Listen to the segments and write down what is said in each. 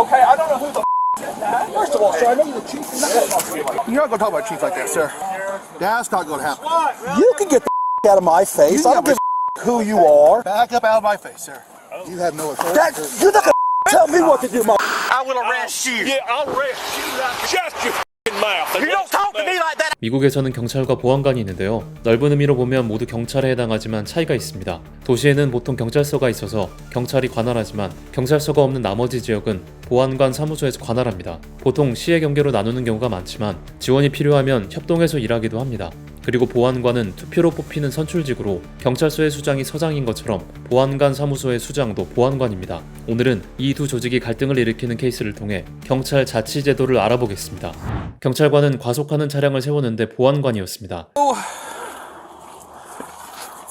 Okay, I don't know who the said that. First of all, sir, I know you're the chief. You're not going to talk about chief like that, sir. That's not going to happen. You can get the out of my face. I don't give a who you are. Back up out of my face, sir. You have no authority. You're not gonna tell me what to do, my. I will arrest you. Yeah, I'll arrest you. Shut your mouth. You don't talk to me like that. 미국에서는 경찰과 보안관이 있는데요. 넓은 의미로 보면 모두 경찰에 해당하지만 차이가 있습니다. 도시에는 보통 경찰서가 있어서 경찰이 관할하지만 경찰서가 없는 나머지 지역은 보안관 사무소에서 관할합니다. 보통 시의 경계로 나누는 경우가 많지만 지원이 필요하면 협동해서 일하기도 합니다. 그리고 보안관은 투표로 뽑히는 선출직으로 경찰서의 수장이 서장인 것처럼 보안관 사무소의 수장도 보안관입니다. 오늘은 이 두 조직이 갈등을 일으키는 케이스를 통해 경찰 자치 제도를 알아보겠습니다. 경찰관은 과속하는 차량을 세우는데 보안관이었습니다.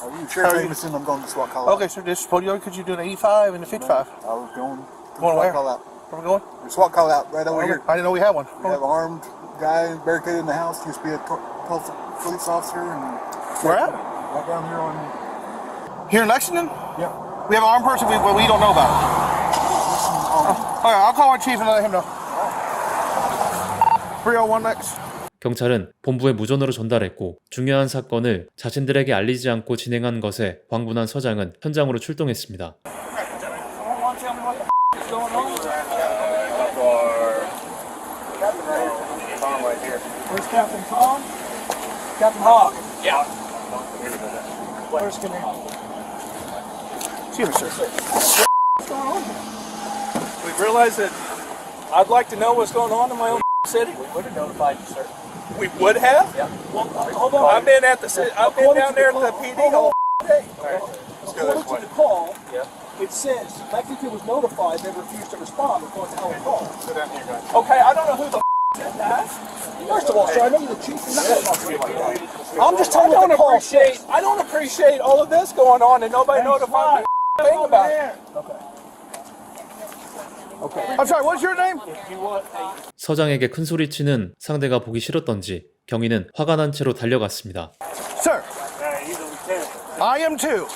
I'm going to SWAT call. Okay, sir, this is Polio. Could you do an 85 and a 55? I was going. Going where? Call out. Where are we going? The SWAT call out right over here. I didn't know we had one. We have an armed guy barricaded in the house. Used to be a police officer. And Where at? right down here on. Here in Lexington? Yeah. We have an armed person we don't know about. Okay, I'll call our chief and let him know. 301 next. 경찰은 본부에 무전으로 전달했고 중요한 사건을 자신들에게 알리지 않고 진행한 것에 광분한 서장은 현장으로 출동했습니다. Where's Captain Tom? Captain Hawk. Yeah. Where's Command? Excuse me, sir. What's going on here? We realize that I'd like to know what's going on in my own city. We would have notified you, sir. We would have? Yeah. Well, hold on. I've been down there at the PD all day. According to the call, it says Lexington was notified. They refused to respond according to our call. Sit down here, guys. Okay, I don't know who the said that. First of all, sir, I know you're the chief. You're not gonna talk to me like that. I'm just telling you what the call says. I don't appreciate all of this going on and nobody notified me thing about it. Okay. I'm sorry, what's your name? 서장에게 큰 소리치는 상대가 보기 싫었던지 경위는 화가 난 채로 달려갔습니다. Sir. I am too.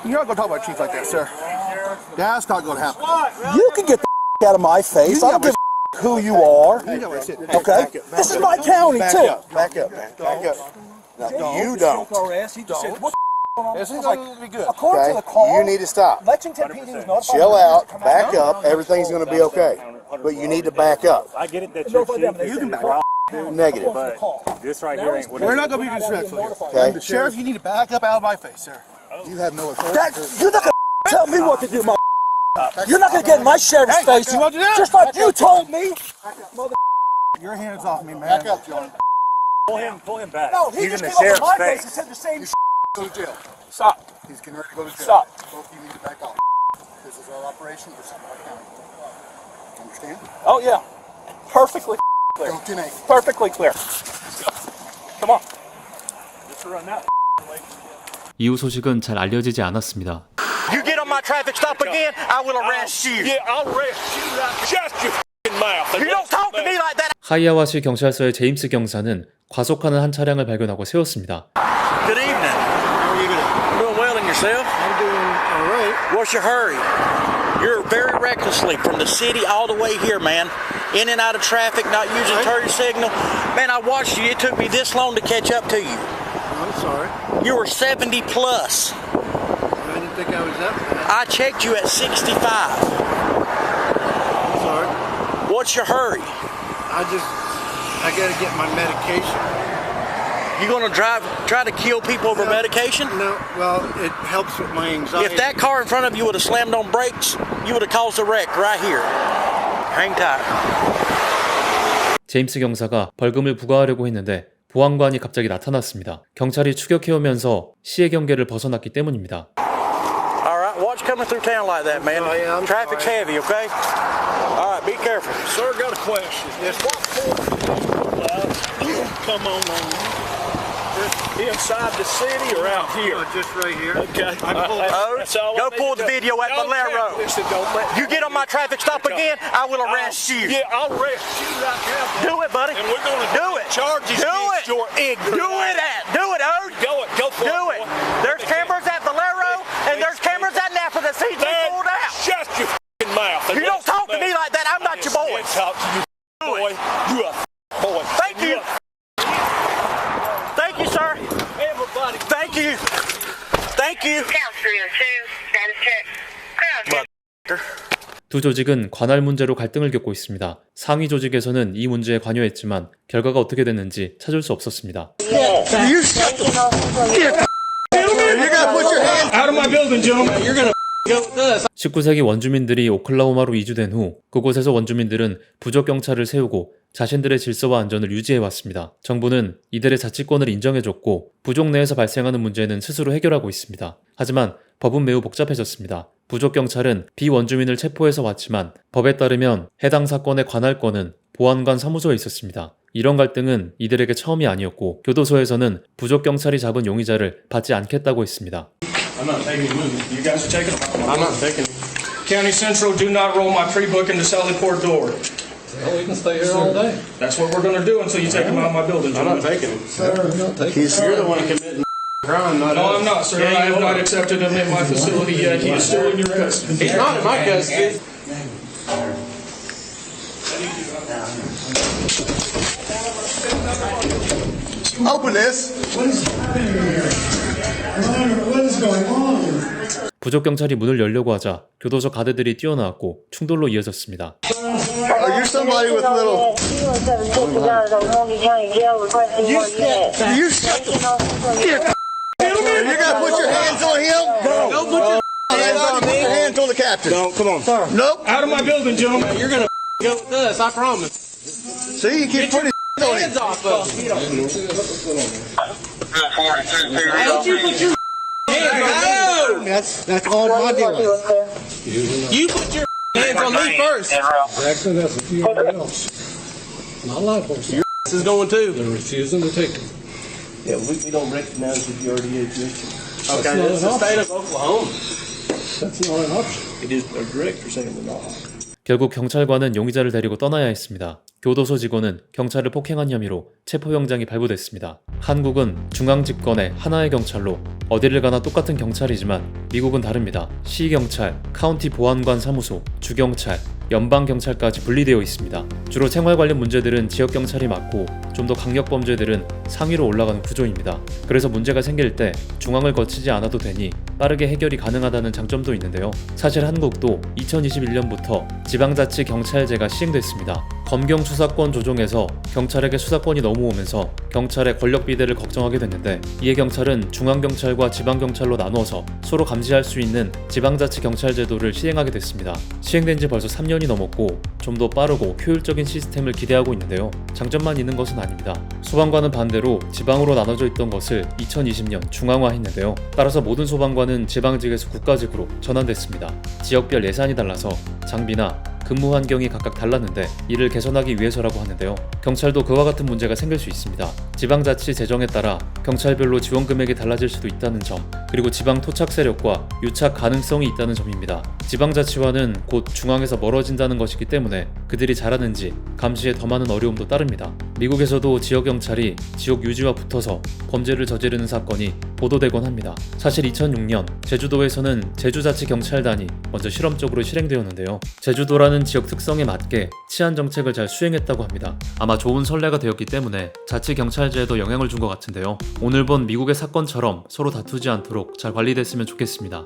You're not going to talk about chief like that, sir. That's not going to happen. You can get the out of my face. I don't give a who you are. Okay? This is my county, too. Back up, man. Back up. No, you don't. This is going to be good. According to the call, You need to stop. Lexington PD was notified. Chill out. Back up. Everything's going to be okay. But you need to back up. I get it that you're You can back up. Negative. this right here ain't what We're not going to be disrespectful here. Okay. Sheriff, you need to back up out of my face, sir. You have no authority. You're not going to tell me what to do, my. You're not going to get in my sheriff's face. you want to do that? Just like you told me. Your hands off me, man. Back up, John. Pull him back. No, he He's just in the came up to my sheriff's face and face. said the same Go to jail. Stop. He's getting ready to go to jail. Stop. Both of you need to back off. This is our operation for Sumner County. Understand? Oh, yeah. Perfectly clear. Go 10-8. Perfectly clear. Come on. Just run that. 이후 소식은 잘 알려지지 않았습니다. You get on my traffic stop again, I will arrest you. Yeah, I'll arrest you. Shut your mouth. You don't talk to me like that. 하이아와시 경찰서의 제임스 경사는 과속하는 한 차량을 발견하고 세웠습니다. Good evening. How are you doing? Doing well in yourself? I'm doing all right. What's your hurry? You're very recklessly from the city all the way here, man. In and out of traffic, not using turn signal. Man, I watched you. It took me this long to catch up to you. I'm sorry. You were 70 plus. I didn't think I was that bad. I checked you at 65. I'm sorry. What's your hurry? I got to get my medication. You gonna try to kill people over medication? No, well, it helps with my anxiety. If that car in front of you would have slammed on brakes, you would have caused a wreck right here. Hang tight. 제임스 경사가 벌금을 부과하려고 했는데 보안관이 갑자기 나타났습니다. 경찰이 추격해오면서 시의 경계를 벗어났기 때문입니다. All right, watch coming through town like that, man. Traffic's heavy, okay? All right, be careful. Sir, got a question. Yes. Come on. Inside the city or out here? Just right here. Okay. Go pull the video at Valero. You get on my traffic stop again, I will arrest you. Yeah, I'll arrest you right now. Do it, buddy. And we're going to do it. Charges do against it. your ignorance. Do it, Ode. Go for it. Do it. There's cameras at Valero and there's cameras at Napa that sees me pulled out. Shut your mouth. You don't talk to you, boy. You a boy. Thank you. Thank you, sir. Everybody. Thank you. Thank you. Count 302, status check. Ground check. 두 조직은 관할 문제로 갈등을 겪고 있습니다. 상위 조직에서는 이 문제에 관여했지만 결과가 어떻게 됐는지 찾을 수 없었습니다. Out of my building, gentlemen. You're gonna go with us. 19세기 원주민들이 오클라호마로 이주된 후 그곳에서 원주민들은 부족 경찰을 세우고 자신들의 질서와 안전을 유지해왔습니다. 정부는 이들의 자치권을 인정해줬고 부족 내에서 발생하는 문제는 스스로 해결하고 있습니다. 하지만 법은 매우 복잡해졌습니다. 부족 경찰은 비원주민을 체포해서 왔지만 법에 따르면 해당 사건의 관할권은 보안관 사무소에 있었습니다. 이런 갈등은 이들에게 처음이 아니었고 교도소에서는 부족 경찰이 잡은 용의자를 받지 않겠다고 했습니다. I'm not taking you moving. You guys are taking them. I'm not taking it. County Central, do not roll my pre-book into Sally Port door. Well, we can stay here all day. That's what we're gonna do until you take them out of my building, I'm gentlemen. not taking it. Sir, I'm not taking it. You're the one committing crime, not No, us. I'm not, sir. I have not accepted him in my facility yet. He is still in your custody. He's not in my custody. Open this. 부족 경찰이 문을 열려고 하자 교도소 가드들이 뛰어나왔고 충돌로 이어졌습니다. Are you somebody with little? You gotta put your hands on him. Don't put your Hands on me. Hands on the captain. Don't, come on. Sir. Nope. Out of my building, gentlemen. You're gonna go with us, I promise. See, you keep putting on him. Hands off of him. Don't you put your No! That's all my dealing. You put your hands on me first. Actually, that's a few else. My life was This is going too. they're refusing to take it. Yeah, we don't recognize that you already exist. That's Okay, not it's an the state of Oklahoma. That's not an option. It is a director saying the law. 결국 경찰관은 용의자를 데리고 떠나야 했습니다. 교도소 직원은 경찰을 폭행한 혐의로 체포영장이 발부됐습니다. 한국은 중앙집권의 하나의 경찰로 어디를 가나 똑같은 경찰이지만 미국은 다릅니다. 시경찰, 카운티 보안관 사무소, 주경찰, 연방경찰까지 분리되어 있습니다. 주로 생활 관련 문제들은 지역경찰이 맡고 좀 더 강력 범죄들은 상위로 올라가는 구조입니다. 그래서 문제가 생길 때 중앙을 거치지 않아도 되니 빠르게 해결이 가능하다는 장점도 있는데요. 사실 한국도 2021년부터 지방자치경찰제가 시행됐습니다. 검경 수사권 조정에서 경찰에게 수사권이 넘어오면서 경찰의 권력 비대를 걱정하게 됐는데 이에 경찰은 중앙경찰과 지방경찰로 나누어서 서로 감시할 수 있는 지방자치경찰제도를 시행하게 됐습니다. 시행된 지 벌써 3년이 넘었고 좀 더 빠르고 효율적인 시스템을 기대하고 있는데요. 장점만 있는 것은 아닙니다. 소방관은 반대로 지방으로 나눠져 있던 것을 2020년 중앙화했는데요. 따라서 모든 소방관은 지방직에서 국가직으로 전환됐습니다. 지역별 예산이 달라서 장비나 근무 환경이 각각 달랐는데 이를 개선하기 위해서라고 하는데요. 경찰도 그와 같은 문제가 생길 수 있습니다. 지방자치 재정에 따라 경찰별로 지원 금액이 달라질 수도 있다는 점, 그리고 지방 토착 세력과 유착 가능성이 있다는 점입니다. 지방자치와는 곧 중앙에서 멀어진다는 것이기 때문에 그들이 잘하는지 감시에 더 많은 어려움도 따릅니다. 미국에서도 지역경찰이 지역 유지와 붙어서 범죄를 저지르는 사건이 보도되곤 합니다. 사실 2006년 제주도에서는 제주자치경찰단이 먼저 실험적으로 실행되었는데요. 제주도라는 지역 특성에 맞게 치안 정책을 잘 수행했다고 합니다. 아마 좋은 선례가 되었기 때문에 자치경찰제에도 영향을 준 것 같은데요. 오늘 본 미국의 사건처럼 서로 다투지 않도록 잘 관리됐으면 좋겠습니다.